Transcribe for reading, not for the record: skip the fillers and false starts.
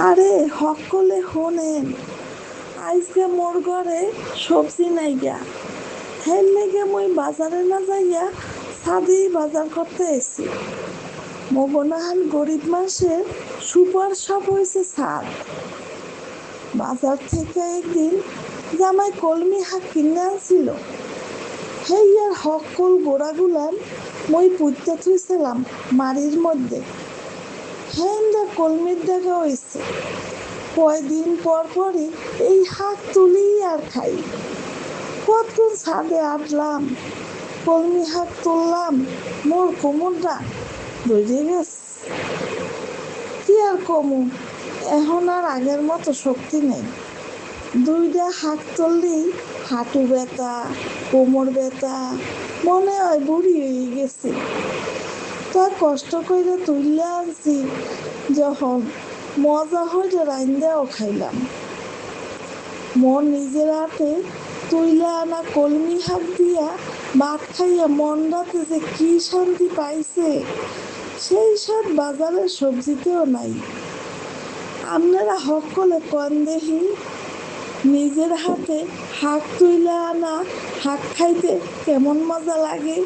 আরে সকলে শোনেন, আজকে মোর ঘরে সবজি নাই গা। হের লেগে মই বাজারে না যাইয়া ছাদেই বাজার করতে এসি। মগনাহান গরিব মাসের সুপার শপ হয়েছে ছাদ। বাজার থেকে একদিন জামাই কলমি শাক কিনে আনছিল। হেই আর সকল গোড়াগুলান মই পুঁততে থুইছিলাম মাড়ির মধ্যে। হেন্দা কলমির দেখা হয়েছে। কয়দিন পর পরই এই শাক তুলি আর খাই। কতক্ষণ ছাদে আটলাম, কলমি শাক তুললাম, মোর কোমরটা ধরে গেছে। কি আর কমু, এখন আর আগের মতো শক্তি নেই। দুইটা শাক তুললেই হাঁটু ব্যথা, কোমর ব্যথা, মনে হয় বুড়ি হয়ে গেছি। তা কষ্ট করে তুললে আনছি যখন, মজা হয়ে রাইন্দাও খাইলাম। মন নিজের হাতে তুইলা আনা কলমি শাক দিয়া ভাত খাইয়া মনটাতে যে কি শান্তি পাইছে, সেই সব বাজারের সবজিতেও নাই। আপনারা সকলে কন দেখি, নিজের হাতে শাক তুইলা আনা শাক খাইতে কেমন মজা লাগে।